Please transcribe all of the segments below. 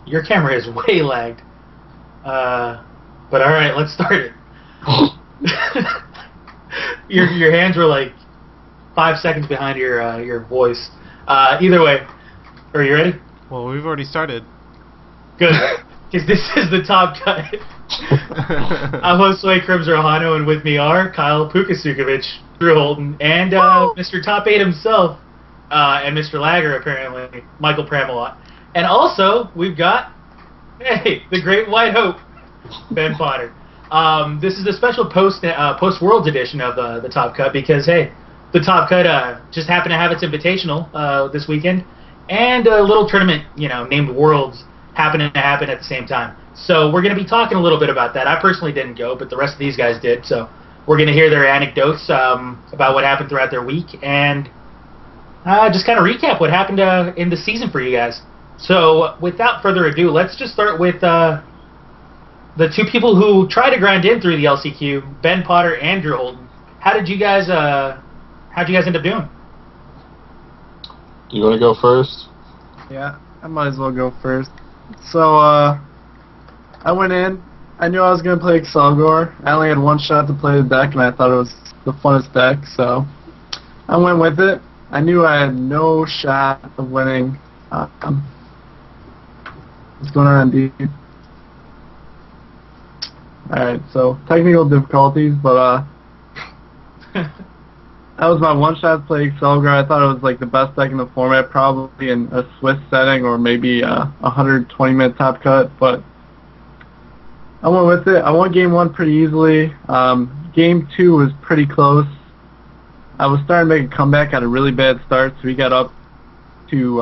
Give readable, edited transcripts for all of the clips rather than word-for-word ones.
Your camera is way lagged. But all right, let's start it. Your hands were like 5 seconds behind your voice. Either way, are you ready? Well, we've already started. Good, because this is the Top Cut. I'm host Crim and with me are Kyle Pooka, Drew Holton, and Mr. Top 8 himself, and Mr. Lagger apparently, Michael Pram. And also we've got the Great White Hope, Ben Potter. This is the special post Worlds edition of the Top Cut because the Top Cut just happened to have its invitational this weekend, and a little tournament named Worlds happened to happen at the same time. So we're going to be talking a little bit about that. I personally didn't go, but the rest of these guys did. So we're going to hear their anecdotes about what happened throughout their week and just kind of recap what happened in the season for you guys. So without further ado, let's just start with the two people who tried to grind in through the LCQ, Ben Potter and Drew Holton. How'd you guys end up doing? You want to go first? Yeah, I might as well go first. So, I went in. I knew I was going to play Excelgor. I only had one shot to play the deck, and I thought it was the funnest deck, so I went with it. I knew I had no shot of winning. What's going on, dude? Alright, so technical difficulties, but that was my one shot to play Excelgor. I thought it was like the best deck in the format, probably in a Swiss setting or maybe a 120-minute top cut, but I went with it. I won game 1 pretty easily. Game 2 was pretty close. I was starting to make a comeback at a really bad start, so we got up to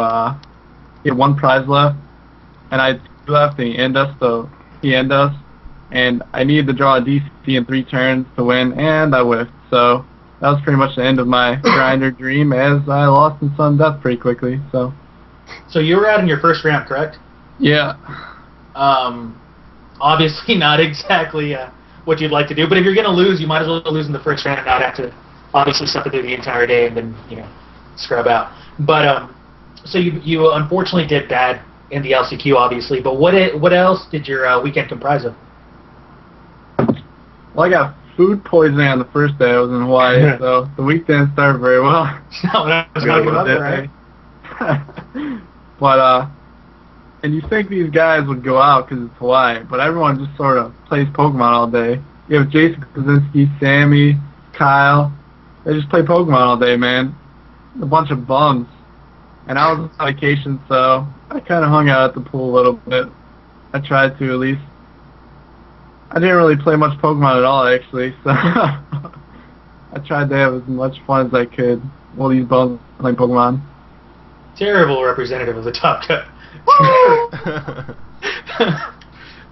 get 1 prize left, and I had 2 left, and he ended us, and I needed to draw a DC in 3 turns to win, and I whiffed. So that was pretty much the end of my grinder dream, as I lost in sudden death pretty quickly. So you were out in your first round, correct? Yeah. Obviously not exactly what you'd like to do, but if you're going to lose, you might as well lose in the first round and not have to obviously suffer through the entire day and then scrub out. But so you unfortunately did bad in the LCQ, obviously. But what else did your weekend comprise of? Well, I got food poisoning on the first day. I was in Hawaii, so the week didn't start very well. Not what I was going to go right? But and you think these guys would go out because it's Hawaii, but everyone just sort of plays Pokemon all day. You have Jason Kaczynski, Sammy, Kyle. They just play Pokemon all day, man. A bunch of bums. And I was on vacation, so I kind of hung out at the pool a little bit. I tried to, at least. I didn't really play much Pokemon at all, actually, so I tried to have as much fun as I could while these bums playing Pokemon. Terrible representative of the Top Cut.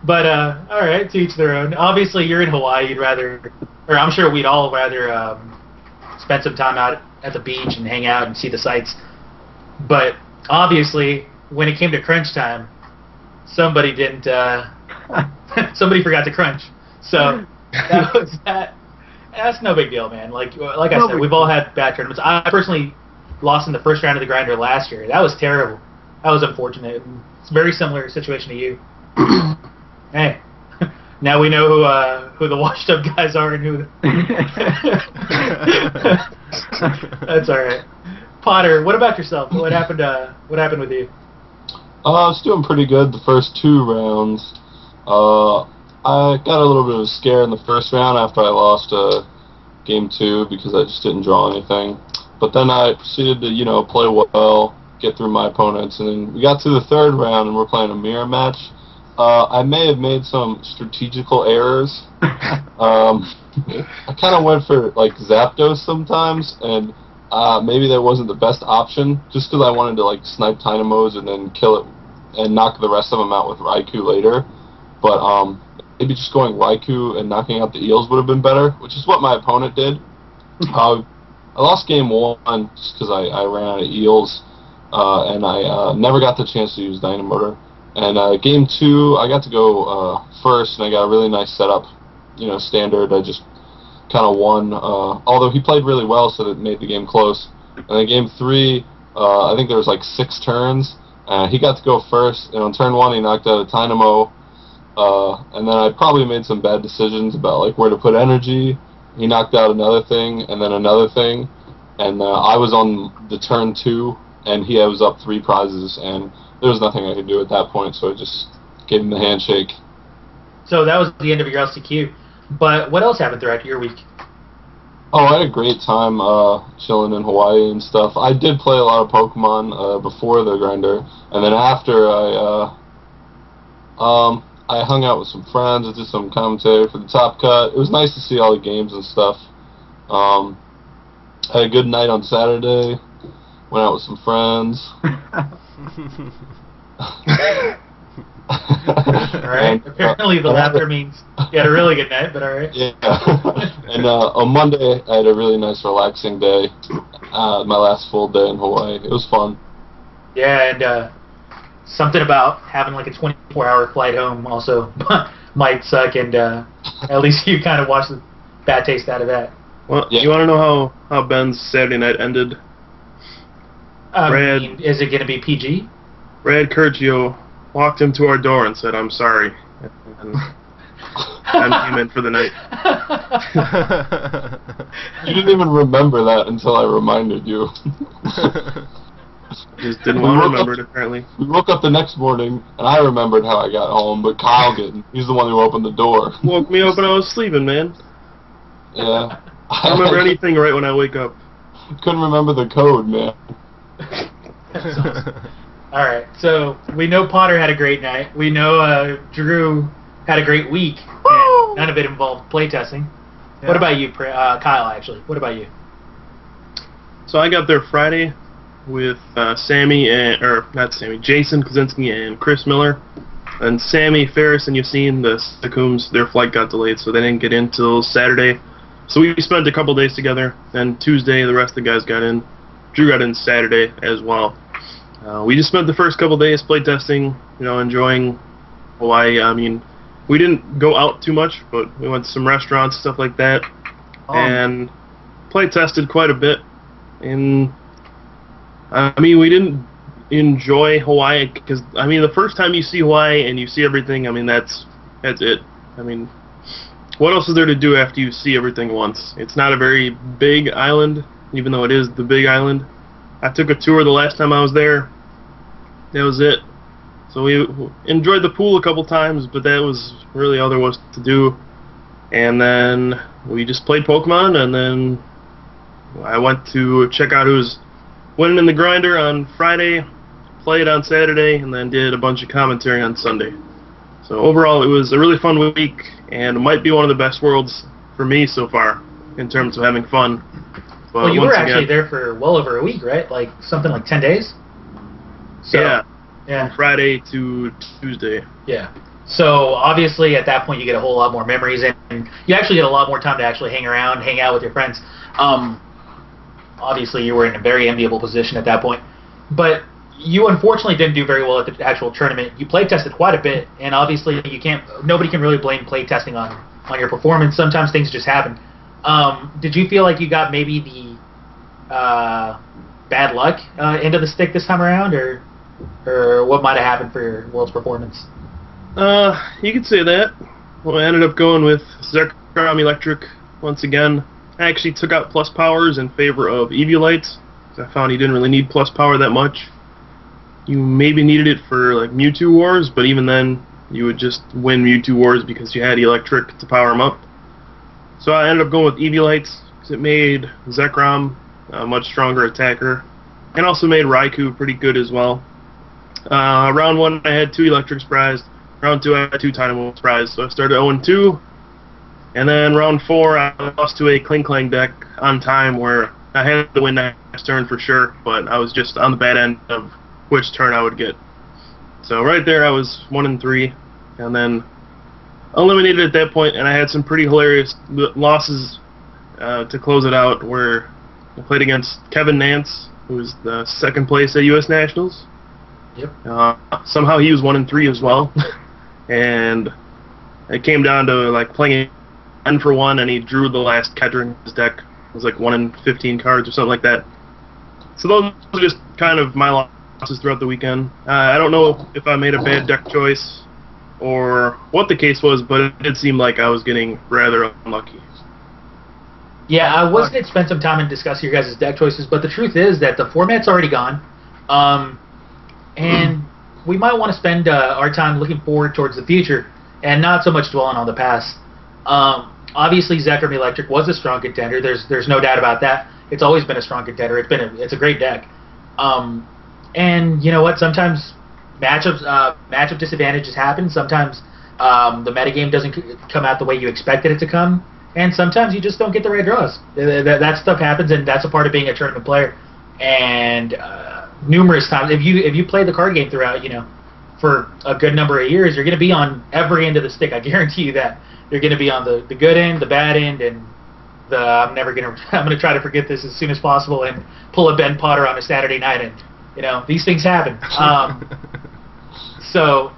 But, alright, to each their own. Obviously, you're in Hawaii, I'm sure we'd all rather spend some time out at the beach and hang out and see the sights. But, obviously, when it came to crunch time, somebody didn't, somebody forgot to crunch. So, that's no big deal, man. Like I said, we've all had bad tournaments. I personally lost in the first round of the grinder last year. That was terrible. That was unfortunate. It's a very similar situation to you. Hey, now we know who the washed up guys are and who. That's all right. Potter, what about yourself? What happened? What happened with you? I was doing pretty good the first 2 rounds. I got a little bit of a scare in the first round after I lost game 2 because I just didn't draw anything. But then I proceeded to play well, get through my opponents, and then we got to the 3rd round and we're playing a mirror match. I may have made some strategical errors. I kind of went for like Zapdos sometimes, and maybe that wasn't the best option, just because I wanted to like snipe Dynamos and then kill it and knock the rest of them out with Raikou later. But maybe just going Raikou and knocking out the Eels would have been better, which is what my opponent did. I lost game 1 just because I ran out of Eels, and I never got the chance to use Dynamotor. And game 2, I got to go first, and I got a really nice setup, standard. I just kind of won, although he played really well, so that made the game close. And then game 3, I think there was like 6 turns, He got to go first, and on turn 1 he knocked out a Dynamo, and then I probably made some bad decisions about like where to put energy. He knocked out another thing, and then another thing, and I was on the turn 2, and he was up 3 prizes, and there was nothing I could do at that point, so I just gave him the handshake. So that was the end of your LCQ. But what else happened throughout your week? Oh, I had a great time chilling in Hawaii and stuff. I did play a lot of Pokemon before the grinder, and then after I hung out with some friends. I did some commentary for the Top Cut. It was nice to see all the games and stuff. Had a good night on Saturday. Went out with some friends. Alright, apparently the laughter means you had a really good night, but alright. Yeah. And on Monday, I had a really nice, relaxing day. My last full day in Hawaii. It was fun. Yeah, and something about having like a 24-hour flight home also might suck, and at least you kind of watched the bad taste out of that. Well, yeah. You want to know how Ben's Saturday night ended? Is it going to be PG? Brad Curcio walked him to our door and said, "I'm sorry," and came in for the night. You didn't even remember that until I reminded you. Just didn't want to remember it, apparently. We woke up the next morning, and I remembered how I got home, but Kyle didn't. He's the one who opened the door. Woke me up when I was sleeping, man. Yeah. I don't remember anything right when I wake up. Couldn't remember the code, man. That's awesome. Alright, so we know Potter had a great night. We know Drew had a great week. And none of it involved playtesting. Yeah. What about you, Kyle, actually? What about you? So I got there Friday with Jason Kaczynski and Chris Miller. And Sammy, Ferris, and Yassine, the Sakums, their flight got delayed, so they didn't get in till Saturday. So we spent a couple days together, and Tuesday the rest of the guys got in. Drew got in Saturday as well. We just spent the first couple days playtesting, enjoying Hawaii. I mean, we didn't go out too much, but we went to some restaurants, stuff like that, and playtested quite a bit. And I mean, we didn't enjoy Hawaii because the first time you see Hawaii and you see everything, that's it. I mean, what else is there to do after you see everything once? It's not a very big island, even though it is the big island. I took a tour the last time I was there. That was it. So we enjoyed the pool a couple times, but that was really all there was to do. And then we just played Pokemon, and then I went to check out who's winning in the grinder on Friday, played on Saturday, and then did a bunch of commentary on Sunday. So overall, it was a really fun week, and it might be one of the best worlds for me so far in terms of having fun. But well, you were actually there for well over a week, right? Like something like 10 days? So, yeah. From Friday to Tuesday. Yeah. So obviously at that point you get a whole lot more memories, and you actually get a lot more time to actually hang around, hang out with your friends. Obviously you were in a very enviable position at that point. But you unfortunately didn't do very well at the actual tournament. You play tested quite a bit, and obviously nobody can really blame play testing on your performance. Sometimes things just happen. Did you feel like you got maybe the bad luck end of the stick this time around, or what might have happened for your world's performance? You could say that. Well, I ended up going with Zekrom Electric once again. I actually took out plus powers in favor of Eviolites. I found you didn't really need plus power that much. You maybe needed it for like Mewtwo Wars, but even then you would just win Mewtwo Wars because you had Electric to power them up. So I ended up going with Eviolites because it made Zekrom a much stronger attacker, and also made Raikou pretty good as well. Round 1 I had 2 Electrics prized. Round 2 I had 2 Dynamos prized, so I started 0-2. And then round 4 I lost to a Kling Klang deck on time where I had to win next turn for sure, but I was just on the bad end of which turn I would get. So right there I was 1-3, and then eliminated at that point, and I had some pretty hilarious losses to close it out, where I played against Kevin Nance, who was the second place at U.S. Nationals. Yep. Somehow he was 1-3 as well, and it came down to like playing N for 1, and he drew the last catcher in his deck. It was like 1 in 15 cards or something like that. So those are just kind of my losses throughout the weekend. I don't know if I made a bad deck choice or what the case was, but it did seem like I was getting rather unlucky. Yeah, I was going to spend some time and discuss your guys' deck choices, but the truth is that the format's already gone, and we might want to spend our time looking forward towards the future and not so much dwelling on the past. Obviously, Zekrom Electric was a strong contender. There's no doubt about that. It's always been a strong contender. It's a great deck. And you know what? Sometimes matchup disadvantages happen. Sometimes the metagame doesn't come out the way you expected it to come, and sometimes you just don't get the right draws. That stuff happens, and that's a part of being a tournament player. And numerous times, if you play the card game throughout, for a good number of years, you're going to be on every end of the stick. I guarantee you that. You're going to be on the good end, the bad end, and I'm going to try to forget this as soon as possible and pull a Ben Potter on a Saturday night, and these things happen. So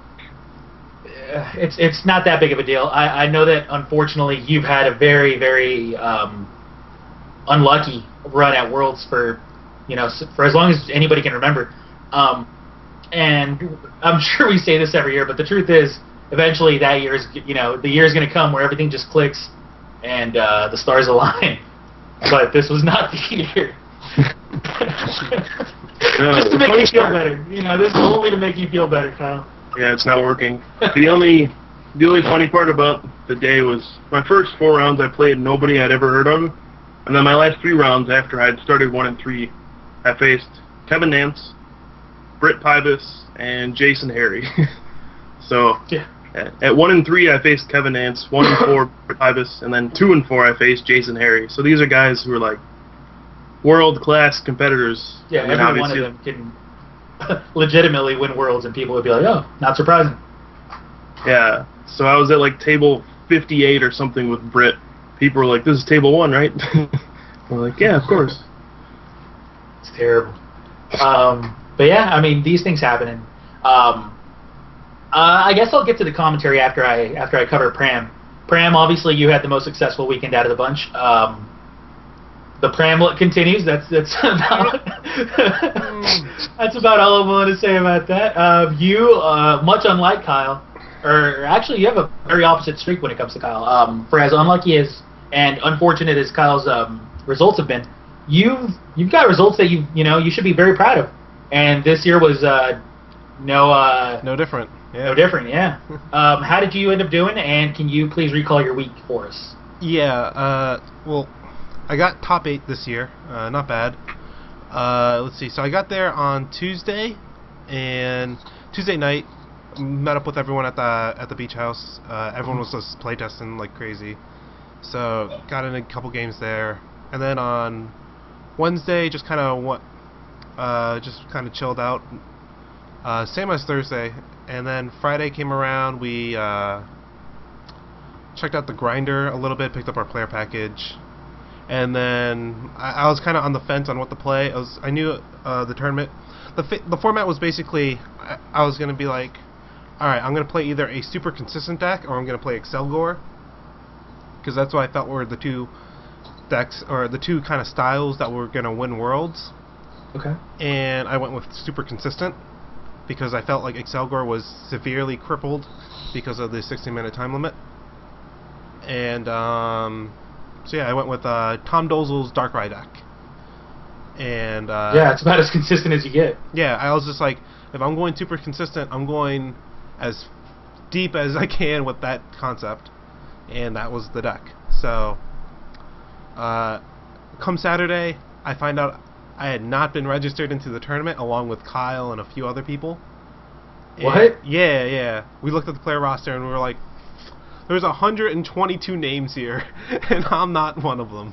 it's not that big of a deal. I know that unfortunately you've had a very, very unlucky run at Worlds for as long as anybody can remember. And I'm sure we say this every year, but the truth is, eventually that year is the year is going to come where everything just clicks and the stars align. But this was not the year. Just to make you feel better. This is only to make you feel better, Kyle. Yeah, it's not working. The only funny part about the day was my first 4 rounds I played nobody I'd ever heard of, and then my last 3 rounds after I'd started 1 and 3, I faced Kevin Nance, Britt Pybus, and Jason Harry. So yeah. At 1 and 3 I faced Kevin Nance, 1 and 4 Britt Pybus, and then 2 and 4 I faced Jason Harry. So these are guys who are like world-class competitors. Yeah, every one of them can legitimately win Worlds, and people would be like, oh, not surprising. Yeah, so I was at like table 58 or something with Britt. People were like, this is table 1, right? We're like, yeah, of course. It's terrible. But yeah, I mean, these things happen, and I guess I'll get to the commentary after I cover Pram. Pram, obviously, you had the most successful weekend out of the bunch. The Pram look continues. That's about that's about all I'm willing to say about that. You, much unlike Kyle, or actually, you have a very opposite streak when it comes to Kyle. For as unlucky as and unfortunate as Kyle's results have been, you've got results that you should be very proud of. And this year was no different. Yeah. No different, yeah. How did you end up doing, and can you please recall your week for us? Yeah, well, I got top 8 this year. Not bad. Let's see. So I got there on Tuesday, and Tuesday night, met up with everyone at the beach house. Everyone was just playtesting like crazy. So got in a couple games there, and then on Wednesday, just kind of chilled out. Same as Thursday, and then Friday came around. We checked out the grinder a little bit, picked up our player package, and then I was kind of on the fence on what to play. I knew the tournament, the format was basically I was gonna be like, all right, I'm gonna play either a super consistent deck or I'm gonna play Excelgor, because that's what I felt were the two decks or the two kind of styles that were gonna win Worlds. Okay. And I went with super consistent because I felt like Excelgor was severely crippled because of the 60-minute time limit. And so yeah, I went with Tom Dozel's Darkrai deck. And yeah, it's about as consistent as you get. Yeah, I was just like, if I'm going super consistent, I'm going as deep as I can with that concept, and that was the deck. So come Saturday, I find out I had not been registered into the tournament along with Kyle and a few other people. What? Yeah. We looked at the player roster and we were like, there's 122 names here, and I'm not one of them.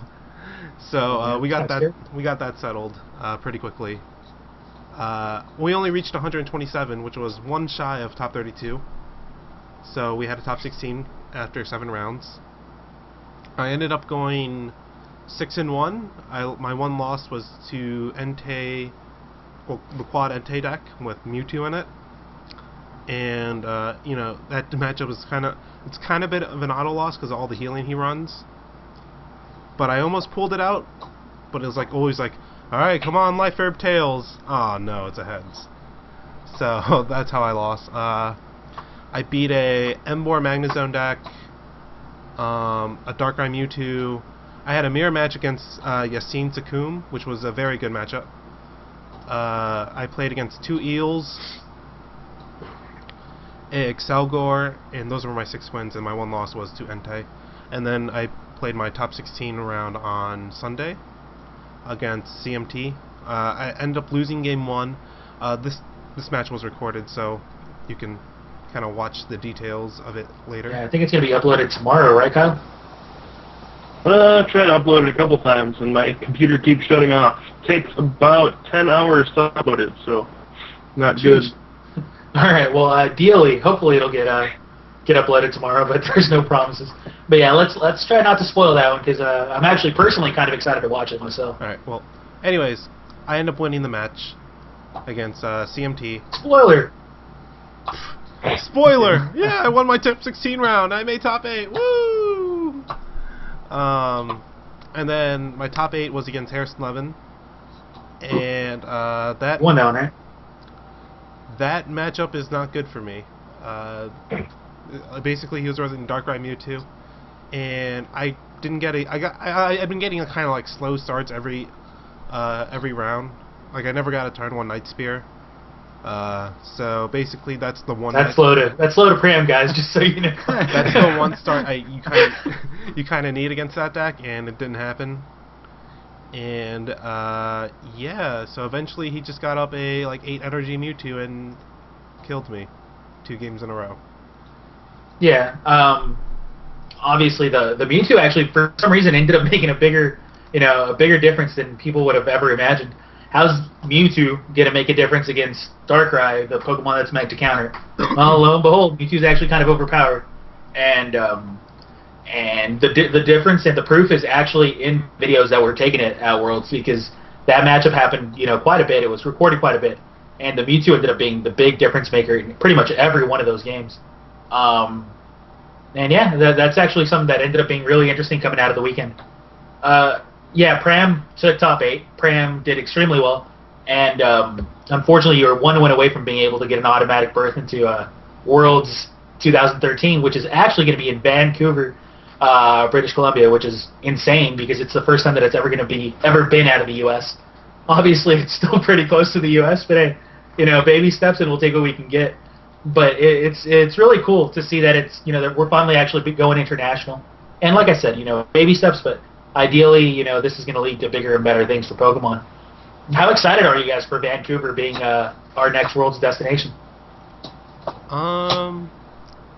So we got that settled pretty quickly. We only reached 127, which was one shy of top 32. So we had a top 16 after 7 rounds. I ended up going 6-1. My one loss was to Entei, well, the quad Entei deck with Mewtwo in it, and that matchup was kind of a bit of an auto loss because of all the healing he runs. But I almost pulled it out, but it was like always like, all right, come on, Life Herb Tails. Oh no, it's a heads. So that's how I lost. I beat a Emboar Magnezone deck, a Darkrai Mewtwo. I had a mirror match against Yassine Takum, which was a very good matchup. I played against 2 Eels, a Excelgor, and those were my 6 wins, and my 1 loss was to Entei. And then I played my top 16 round on Sunday against CMT. I ended up losing game 1. This match was recorded, so you can kind of watch the details of it later. Yeah, I think it's going to be uploaded tomorrow, right, Kyle? I tried to upload it a couple times, and my computer keeps shutting off. Takes about 10 hours to upload it, so not good. All right. Well, ideally, hopefully, it'll get uploaded tomorrow, but there's no promises. But yeah, let's try not to spoil that one because I'm actually personally kind of excited to watch it myself. All right. Well, anyways, I end up winning the match against CMT. Spoiler. Spoiler! Yeah, I won my top 16 round. I made top 8. Woo! And then my top 8 was against Harrison Levin, and that One down, right? that matchup is not good for me. Basically, he was running Darkrai Mewtwo, and I didn't get I've been getting a kind of like slow starts every round. Like I never got a turn 1 Night Spear. So basically, that's the one. That's slow to Pram, guys. Just so you know. That's the one start you kind of need against that deck, and it didn't happen. And yeah, so eventually he just got up a like 8 energy Mewtwo and killed me 2 games in a row. Yeah. Obviously, the Mewtwo actually for some reason ended up making a bigger difference than people would have ever imagined. How's Mewtwo going to make a difference against Darkrai, the Pokemon that's meant to counter? Well, lo and behold, Mewtwo's actually kind of overpowered, and the difference and the proof is actually in videos that were taken at Worlds because that matchup happened, quite a bit. It was recorded quite a bit, and the Mewtwo ended up being the big difference maker in pretty much every one of those games. And yeah, that's actually something that ended up being really interesting coming out of the weekend. Yeah, Pram took top 8. Pram did extremely well, and unfortunately, you were 1 win away from being able to get an automatic berth into Worlds 2013, which is actually going to be in Vancouver, British Columbia, which is insane because it's the first time that it's ever been out of the U.S. Obviously, it's still pretty close to the U.S., but hey, baby steps, and we'll take what we can get. But it's really cool to see that it's that we're finally actually going international, and like I said, baby steps, but ideally, this is going to lead to bigger and better things for Pokemon. How excited are you guys for Vancouver being our next World's destination?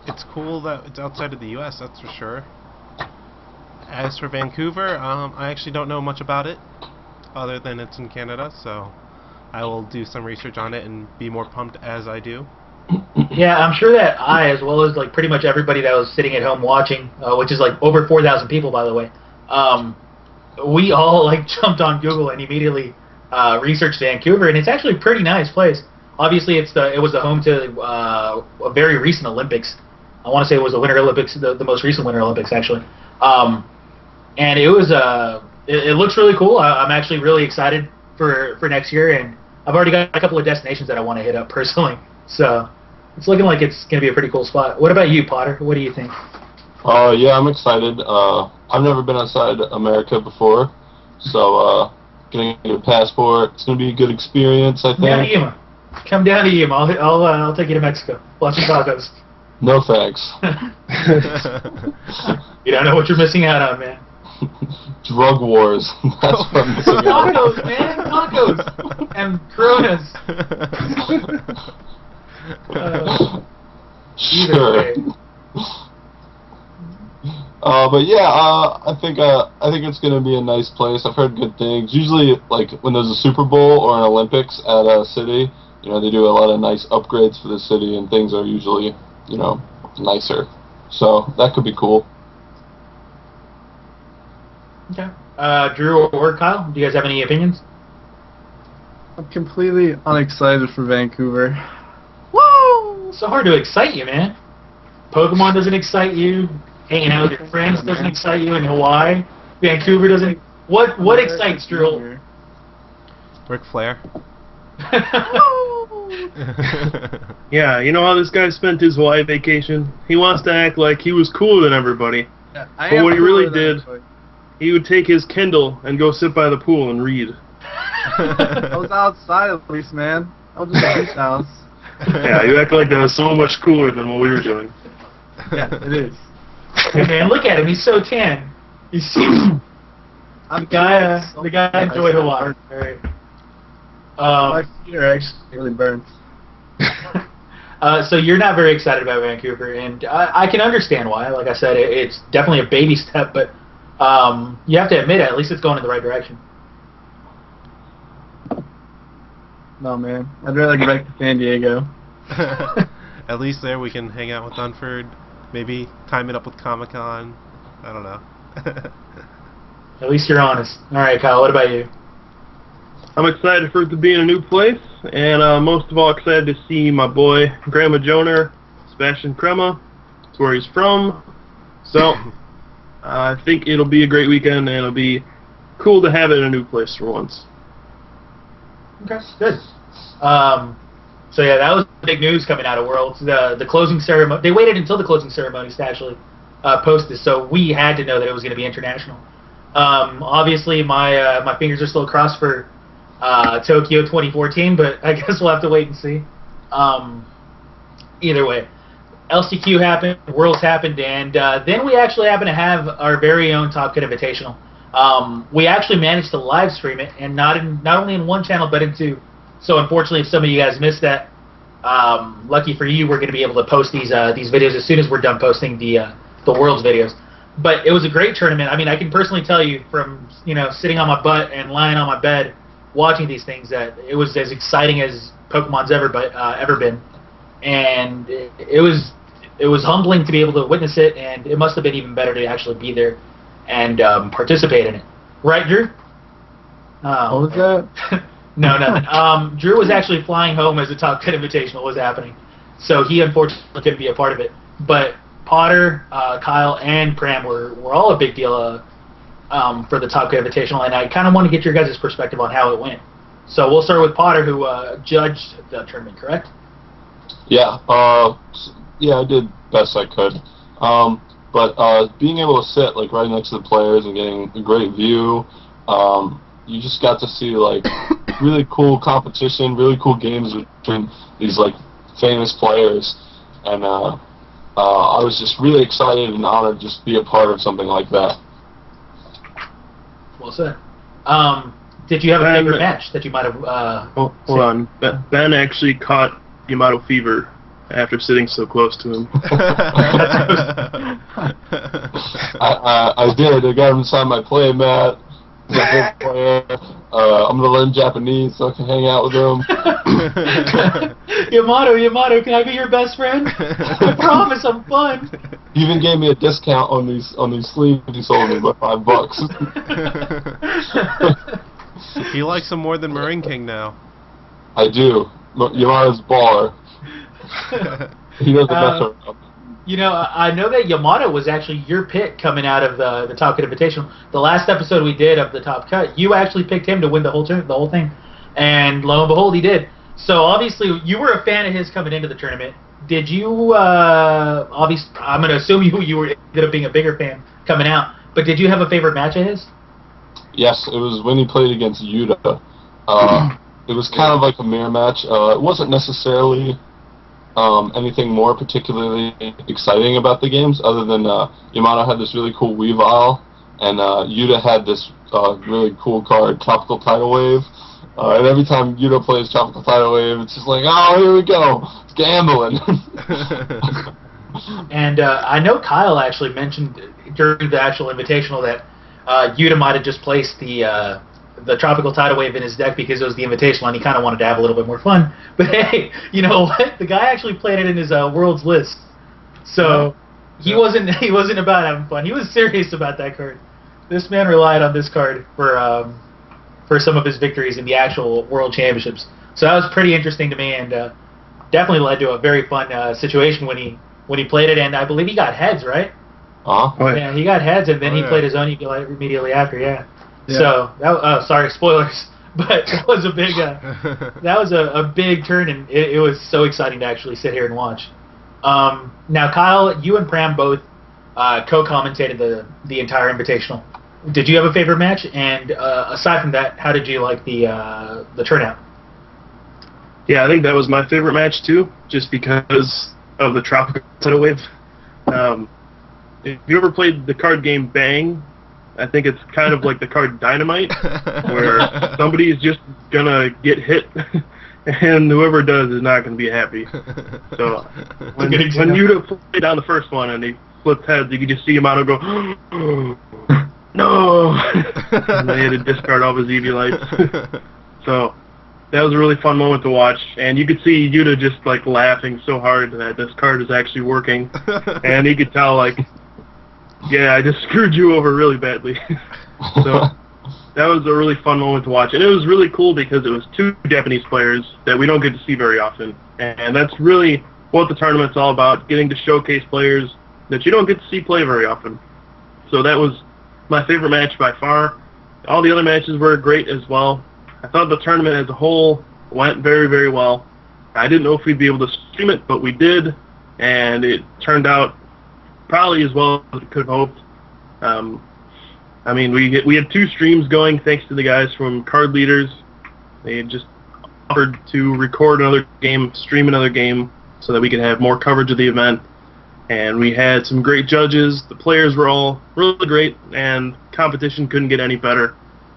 It's cool that it's outside of the U.S., that's for sure. As for Vancouver, I actually don't know much about it, other than it's in Canada, so I will do some research on it and be more pumped as I do. Yeah, I'm sure that I, as well as like pretty much everybody that was sitting at home watching, which is like over 4,000 people, by the way, we all like jumped on Google and immediately researched Vancouver, and it's actually a pretty nice place. Obviously, it was the home to a very recent Olympics. I want to say it was the Winter Olympics, the most recent Winter Olympics actually, and it was it looks really cool. I'm actually really excited for next year, and I've already got a couple of destinations that I want to hit up personally. So it's looking like it's going to be a pretty cool spot. What about you, Potter? What do you think? Yeah, I'm excited. I've never been outside America before, so getting a passport, it's going to be a good experience, I think. Come down to Yuma. I'll take you to Mexico. Watch some tacos. No thanks. You don't know what you're missing out on, man. Drug wars. That's what I'm missing out on. Tacos, man. Tacos. And Coronas. Sure. But yeah, I think it's gonna be a nice place. I've heard good things. Usually, like when there's a Super Bowl or an Olympics at a city, they do a lot of nice upgrades for the city, and things are usually, nicer. So that could be cool. Okay. Drew or Kyle, do you guys have any opinions? I'm completely unexcited for Vancouver. Woo! It's so hard to excite you, man. Pokemon doesn't excite you. Hanging out with your friends doesn't excite you in Hawaii. Vancouver doesn't. What excites Drew? Ric Flair. Yeah, you know how this guy spent his Hawaii vacation? He wants to act like he was cooler than everybody. Yeah, But what he really did, he would take his Kindle and go sit by the pool and read. I was outside at least, man. I was in the beach house. Yeah, you act like that was so much cooler than what we were doing. Yeah, it is. Hey man, look at him. He's so tan. He's the guy enjoyed Hawaii. All right. My feet are actually really burnt. So you're not very excited about Vancouver, and I can understand why. Like I said, it's definitely a baby step, but you have to admit, at least it's going in the right direction. No, man. I'd rather go back to San Diego. At least there we can hang out with Dunford. Maybe time it up with Comic-Con. I don't know. At least you're honest. All right, Kyle, what about you? I'm excited for it to be in a new place, and most of all excited to see my boy, Grandma Joner, Sebastian Crema. That's where he's from. So, I think it'll be a great weekend, and it'll be cool to have it in a new place for once. Okay, good. So yeah, that was big news coming out of Worlds. The closing ceremony. They waited until the closing ceremonies to actually post this, so we had to know that it was going to be international. Obviously, my fingers are still crossed for Tokyo 2014, but I guess we'll have to wait and see. Either way, LCQ happened, Worlds happened, and then we actually happened to have our very own Top Cut Invitational. We actually managed to live stream it, and not only in one channel, but in two. So unfortunately, if some of you guys missed that, lucky for you, we're going to be able to post these videos as soon as we're done posting the Worlds videos. But it was a great tournament. I mean, I can personally tell you from sitting on my butt and lying on my bed watching these things that it was as exciting as Pokemon's ever been, and it was humbling to be able to witness it, and it must have been even better to actually be there and participate in it. Right, Drew? What was that? No, nothing. Drew was actually flying home as the Top Cut Invitational was happening, so he unfortunately couldn't be a part of it. But Potter, Kyle, and Pram were all a big deal for the Top Cut Invitational, and I kind of want to get your guys' perspective on how it went. So we'll start with Potter, who judged the tournament, correct? Yeah, yeah, I did best I could. But being able to sit like right next to the players and getting a great view, you just got to see like really cool competition, really cool games between these like famous players, and I was just really excited and honored to just be a part of something like that. Well said. Did you have a favorite match that you might have? Hold on. Ben actually caught Yamato fever after sitting so close to him. I did. I got him inside my play mat. I'm gonna learn Japanese so I can hang out with him. Yamato, can I be your best friend? I promise, I'm fun. He even gave me a discount on these sleeves he sold me by $5. He likes him more than Marine King now. I do. Yamato's baller. He doesn't mess around. I know that Yamato was actually your pick coming out of the Top Cut Invitational. The last episode we did of the Top Cut, you actually picked him to win the whole thing, and lo and behold, he did. So obviously, you were a fan of his coming into the tournament. Did you? Obviously, I'm going to assume you were ended up being a bigger fan coming out. But did you have a favorite match of his? Yes, it was when he played against Yuta. It was kind of like a mirror match. It wasn't necessarily anything more particularly exciting about the games, other than Yamato had this really cool Weavile, and Yuta had this really cool card, Tropical Tidal Wave. And every time Yuta plays Tropical Tidal Wave, it's just like, oh, here we go, it's gambling. And I know Kyle actually mentioned during the actual Invitational that Yuta might have just placed the Tropical Tidal Wave in his deck because it was the Invitational and he kind of wanted to have a little bit more fun. But hey, you know what? The guy actually played it in his Worlds list. So he wasn't about having fun. He was serious about that card. This man relied on this card for some of his victories in the actual World Championships. So that was pretty interesting to me, and definitely led to a very fun situation when he played it. And I believe he got heads, right? Yeah, he got heads, and then he played his own immediately after. Yeah. So, sorry, spoilers. But that was a big turn, and it was so exciting to actually sit here and watch. Now, Kyle, you and Pram both co-commentated the entire Invitational. Did you have a favorite match? And aside from that, how did you like the turnout? Yeah, I think that was my favorite match too, just because of the tropical tidal wave. If you ever played the card game Bang, I think it's kind of like the card Dynamite, where somebody is just gonna get hit, and whoever does is not gonna be happy. So when Yuta played down the first one and he flipped heads, you could just see Yamato go, no, and they had to discard all his EV lights. So that was a really fun moment to watch, and you could see Yuta just like laughing so hard that this card is actually working, and he could tell like, yeah, I just screwed you over really badly. So that was a really fun moment to watch, and it was really cool because it was two Japanese players that we don't get to see very often, and that's really what the tournament's all about, getting to showcase players that you don't get to see play very often. So that was my favorite match by far. All the other matches were great as well. I thought the tournament as a whole went very, very well. I didn't know if we'd be able to stream it, but we did, and it turned out probably as well as we could have hoped. I mean, we had 2 streams going thanks to the guys from Card Leaders. They had just offered to record another game, stream another game, so that we could have more coverage of the event. And we had some great judges. The players were all really great, and competition couldn't get any better.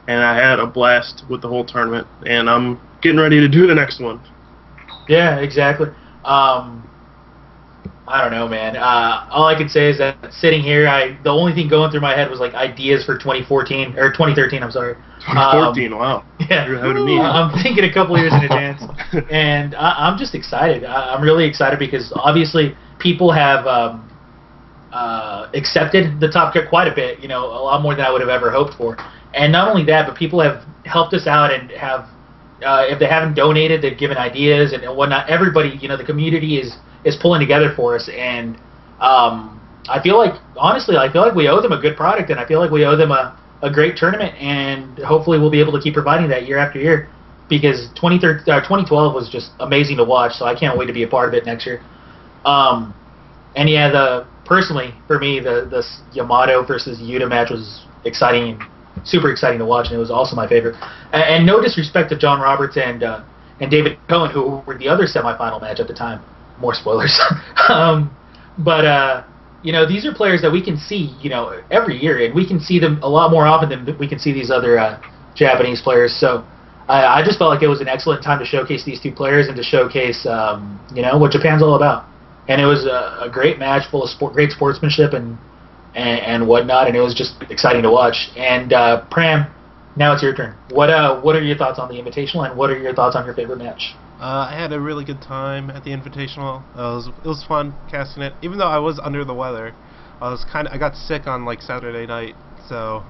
And I had a blast with the whole tournament, and I'm getting ready to do the next one. Yeah, exactly. I don't know, man. All I could say is that sitting here, the only thing going through my head was like ideas for 2014 or 2013. I'm sorry. 2014. Wow. Yeah. You're ahead of me. I'm thinking a couple years in advance, and I'm just excited. I'm really excited because obviously people have accepted the Top Cut quite a bit. You know, a lot more than I would have ever hoped for. And not only that, but people have helped us out and have, if they haven't donated, they've given ideas and whatnot. Everybody, you know, the community is pulling together for us, and I feel like, honestly, I feel like we owe them a good product, and I feel like we owe them a great tournament, and hopefully we'll be able to keep providing that year after year, because 2012 was just amazing to watch, so I can't wait to be a part of it next year. And yeah, personally, for me, the Yamato versus Yuta match was exciting, super exciting to watch, and it was also my favorite. And no disrespect to John Roberts and David Cohen, who were the other semifinal match at the time. More spoilers. But you know, these are players that we can see, you know, every year, and we can see them a lot more often than we can see these other Japanese players. So I just felt like it was an excellent time to showcase these 2 players and to showcase, you know, what Japan's all about. And it was a great match full of great sportsmanship and whatnot, and it was just exciting to watch. And Pram, now it's your turn. What are your thoughts on the Invitational, and what are your thoughts on your favorite match? I had a really good time at the Invitational. It was fun casting it, even though I was under the weather. I got sick on like Saturday night, so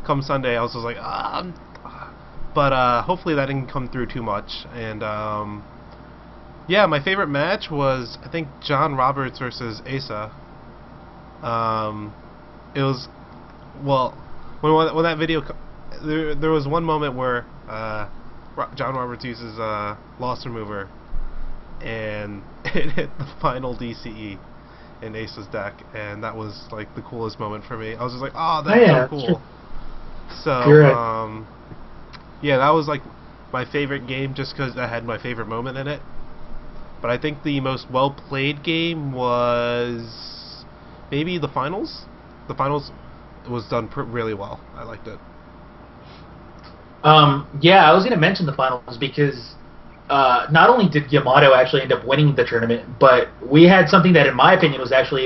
come Sunday I was just like, but hopefully that didn't come through too much. And yeah, my favorite match was, I think, John Roberts versus Asa. It was, well, when that video, there was one moment where John Roberts uses Loss Remover, and it hit the final DCE in Asa's deck, and that was like the coolest moment for me. I was just like, oh, that's so cool. Sure. So, right. Yeah, that was like my favorite game just because I had my favorite moment in it. But I think the most well-played game was maybe the finals. The finals was done really well. I liked it. Yeah, I was going to mention the finals because not only did Yamato actually end up winning the tournament, but we had something that, in my opinion, was actually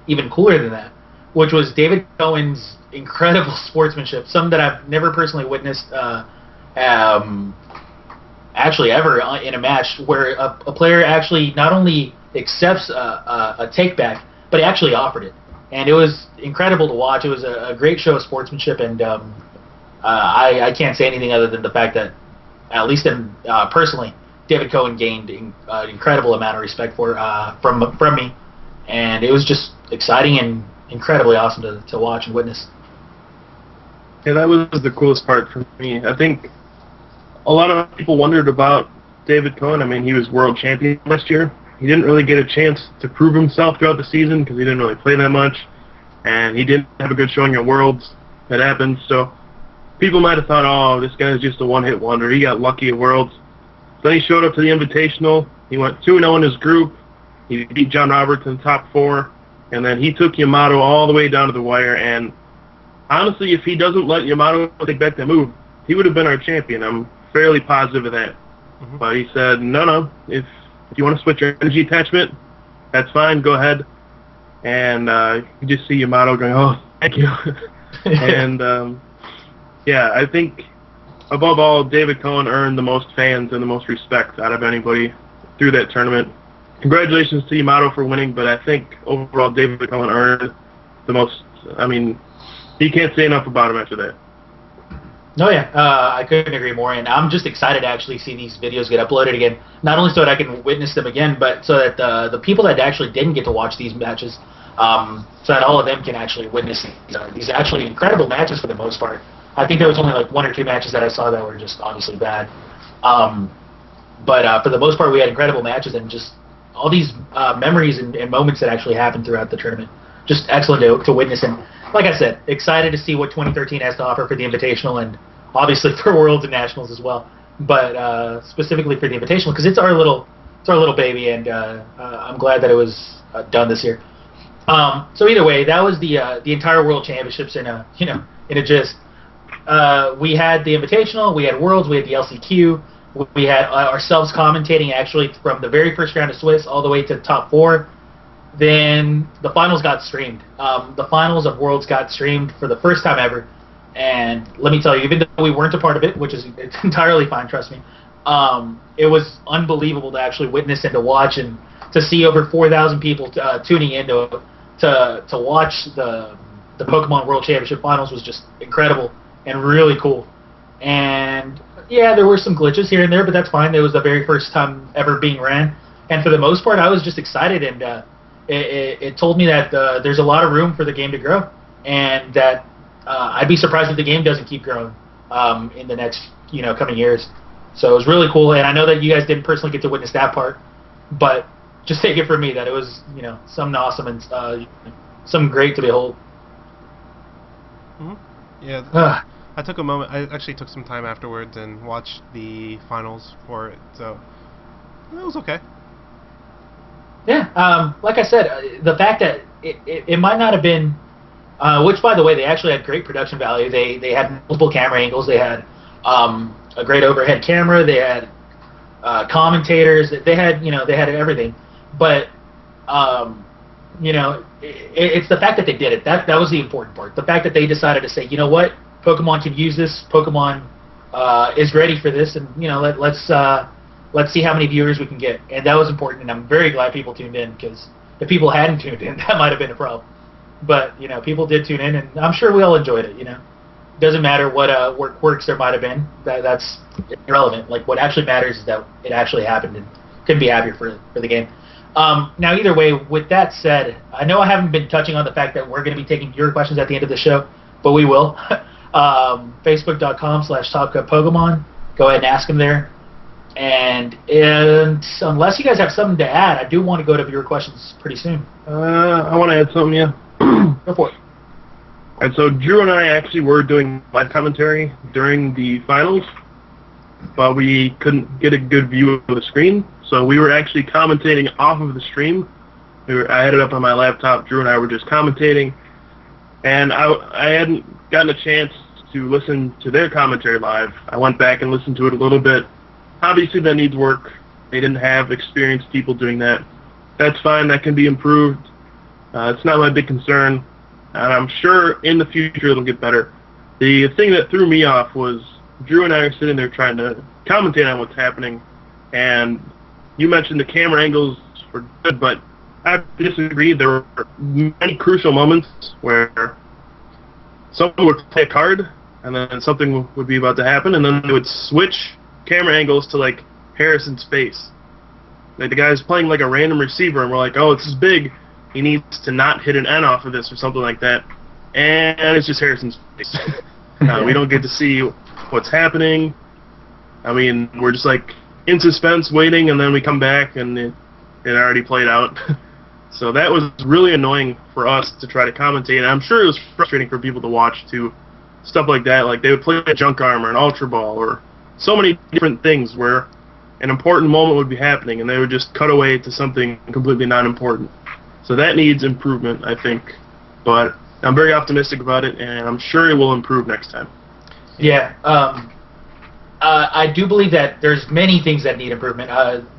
even cooler than that, which was David Cohen's incredible sportsmanship, something that I've never personally witnessed actually ever in a match, where a player actually not only accepts a take back, but actually offered it. And it was incredible to watch. It was a great show of sportsmanship, and I can't say anything other than the fact that, at least personally, David Cohen gained an incredible amount of respect from me, and it was just exciting and incredibly awesome to watch and witness. Yeah, that was the coolest part for me. I think a lot of people wondered about David Cohen. I mean, he was world champion last year. He didn't really get a chance to prove himself throughout the season because he didn't really play that much, and he didn't have a good showing at Worlds. That happened, so people might have thought, oh, this guy's just a one-hit wonder. He got lucky at Worlds. Then he showed up to the Invitational. He went 2-0 in his group. He beat John Roberts in the top 4, and then he took Yamato all the way down to the wire. And honestly, if he doesn't let Yamato take back that move, he would have been our champion. I'm fairly positive of that. Mm-hmm. But he said, no, if you want to switch your energy attachment, that's fine, go ahead. And you just see Yamato going, oh, thank you. And, yeah, I think, above all, David Cohen earned the most fans and the most respect out of anybody through that tournament. Congratulations to Yamato for winning, but I think, overall, David Cohen earned the most. I mean, you can't say enough about him after that. No, yeah, I couldn't agree more, and I'm just excited to actually see these videos get uploaded again. Not only so that I can witness them again, but so that the people that actually didn't get to watch these matches, so that all of them can actually witness these actually incredible matches for the most part. I think there was only like 1 or 2 matches that I saw that were just obviously bad. But for the most part, we had incredible matches and just all these memories and moments that actually happened throughout the tournament. Just excellent to witness, and like I said, excited to see what 2013 has to offer for the Invitational and obviously for Worlds and Nationals as well. But specifically for the Invitational because it's our little baby, and I'm glad that it was done this year. So either way, that was the entire World Championships in a gist. We had the Invitational, we had Worlds, we had the LCQ, we had ourselves commentating actually from the very first round of Swiss all the way to the top 4. Then the finals got streamed. The finals of Worlds got streamed for the first time ever, and let me tell you, even though we weren't a part of it, which is it's entirely fine, trust me, it was unbelievable to actually witness and to watch and to see over 4,000 people tuning in to watch the Pokemon World Championship Finals was just incredible and really cool. And yeah, there were some glitches here and there, but that's fine. It was the very first time ever being ran, and for the most part, I was just excited, and it told me that there's a lot of room for the game to grow, and that I'd be surprised if the game doesn't keep growing in the next coming years. So it was really cool, and I know that you guys didn't personally get to witness that part, but just take it from me that it was something awesome and something great to behold. Mm-hmm. Yeah. I took a moment. I actually took some time afterwards and watched the finals for it, so it was okay. Yeah, like I said, the fact that it might not have been, which by the way, they actually had great production value. They had multiple camera angles. They had a great overhead camera. They had commentators. They had everything. But it's the fact that they did it. That was the important part. The fact that they decided to say, you know what, Pokemon can use this. Pokemon is ready for this, and let's see how many viewers we can get. And that was important, and I'm very glad people tuned in, because if people hadn't tuned in, that might have been a problem. But, people did tune in, and I'm sure we all enjoyed it, Doesn't matter what quirks there might have been. That's irrelevant. Like, what actually matters is that it actually happened, and couldn't be happier for the game. Now, either way, with that said, I know I haven't been touching on the fact that we're going to be taking your questions at the end of the show, but we will. Facebook.com/TopCutPokemon. Go ahead and ask them there. And unless you guys have something to add, I do want to go to viewer questions pretty soon. I want to add something, yeah. Go for it. And so Drew and I actually were doing live commentary during the finals, but we couldn't get a good view of the screen, so we were actually commentating off of the stream. I had it up on my laptop. Drew and I were just commentating, and I hadn't gotten a chance to listen to their commentary live. I went back and listened to it a little bit. Obviously, that needs work. They didn't have experienced people doing that. That's fine. That can be improved. It's not my big concern, and I'm sure in the future it'll get better. The thing that threw me off was Drew and I are sitting there trying to commentate on what's happening, and you mentioned the camera angles were good, but I disagree. There were many crucial moments where someone would play a card, and then something would be about to happen, and then they would switch camera angles to, like, Harrison's face. Like, the guy's playing, like, a random receiver, and we're like, oh, this is big. He needs to not hit an N off of this or something like that. And it's just Harrison's face. We don't get to see what's happening. I mean, we're just like in suspense, waiting, and then we come back, and it already played out. So that was really annoying for us to try to commentate, and I'm sure it was frustrating for people to watch too. Stuff like that, like they would play a junk armor, an ultra ball, or so many different things where an important moment would be happening, and they would just cut away to something completely non-important. So that needs improvement, I think. But I'm very optimistic about it, and I'm sure it will improve next time. Yeah, I do believe that there's many things that need improvement.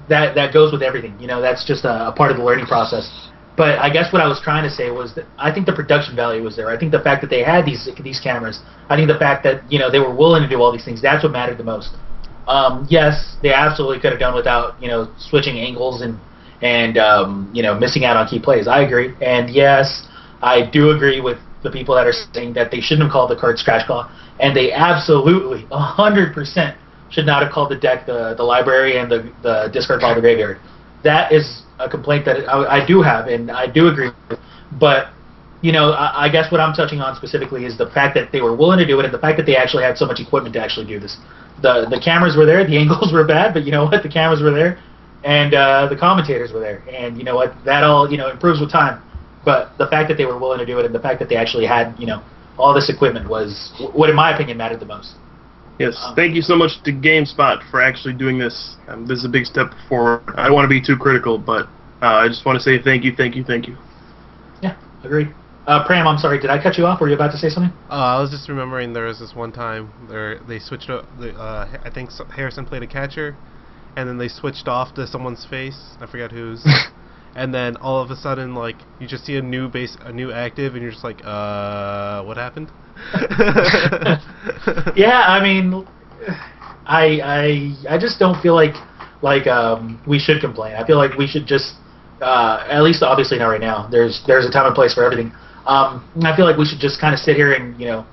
That goes with everything. You know, that's just a part of the learning process. But I guess what I was trying to say was that I think the production value was there. I think the fact that they had these cameras, I think the fact that, you know, they were willing to do all these things, that's what mattered the most. Yes, they absolutely could have done without, you know, switching angles and you know, missing out on key plays. I agree. And yes, I do agree with the people that are saying that they shouldn't have called the card Scratch Claw, and they absolutely 100% should not have called the deck the library and the discard pile the graveyard. That is a complaint that I do have, and I do agree with. But, you know, I guess what I'm touching on specifically is the fact that they were willing to do it, and the fact that they actually had so much equipment to actually do this. The cameras were there, the angles were bad, but you know what? The cameras were there, and the commentators were there. And you know what? That all, you know, improves with time. But the fact that they were willing to do it, and the fact that they actually had, you know, all this equipment was what, in my opinion, mattered the most. Yes, thank you so much to GameSpot for actually doing this. This is a big step forward. I don't want to be too critical, but I just want to say thank you. Yeah, agreed. Pram, I'm sorry, did I cut you off? Were you about to say something? I was just remembering there was this one time they switched up. I think Harrison played a catcher, and then they switched off to someone's face. I forgot whose. And then all of a sudden, like, you just see a new active, and you're just like, what happened? Yeah, I mean, I just don't feel like we should complain. I feel like we should just, at least obviously not right now. There's a time and place for everything. I feel like we should just kind of sit here and, you know,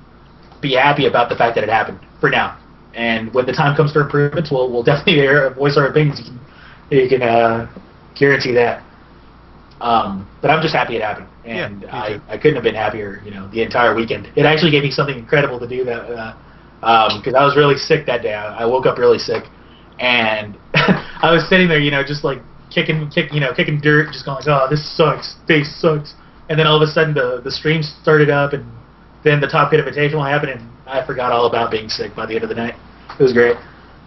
be happy about the fact that it happened for now. And when the time comes for improvements, we'll definitely voice our opinions. You can guarantee that. But I'm just happy it happened, and yeah, I couldn't have been happier. You know, the entire weekend. It actually gave me something incredible to do that because I was really sick that day. I woke up really sick, and I was sitting there, you know, just like kicking dirt, just going like, oh, this sucks, face sucks. And then all of a sudden the stream started up, and then the Top Kid Invitational happened, and I forgot all about being sick by the end of the night. It was great.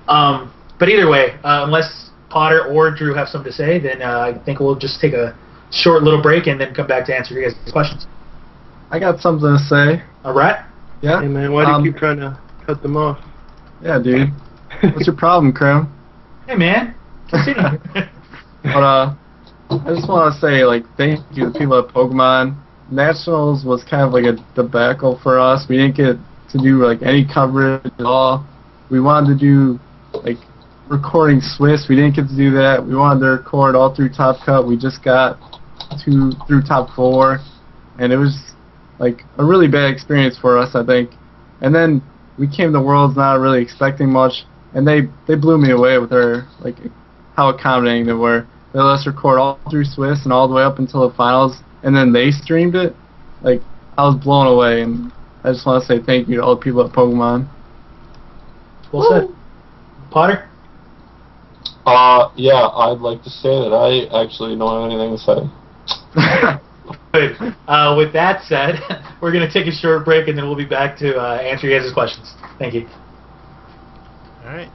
But either way, unless Potter or Drew have something to say, then I think we'll just take a short little break and then come back to answer your guys' questions. I got something to say. All right. Yeah. Hey man, why do you keep trying to cut them off? Yeah, dude. What's your problem, Crim? Hey man, continue. But I just want to say, like, thank you to the people at Pokemon. Nationals was kind of like a debacle for us. We didn't get to do like any coverage at all. We wanted to do like recording Swiss. We didn't get to do that. We wanted to record all through Top Cut. We just got through Top 4, and it was like a really bad experience for us, I think. And then we came to Worlds not really expecting much, and they blew me away with their, like, how accommodating they were. They let us record all through Swiss and all the way up until the finals, and then they streamed it. Like, I was blown away, and I just want to say thank you to all the people at Pokemon. Well said. Potter? Yeah, I'd like to say that I actually don't have anything to say. Good. With that said, we're going to take a short break, and then we'll be back to answer you guys' questions. Thank you. All right.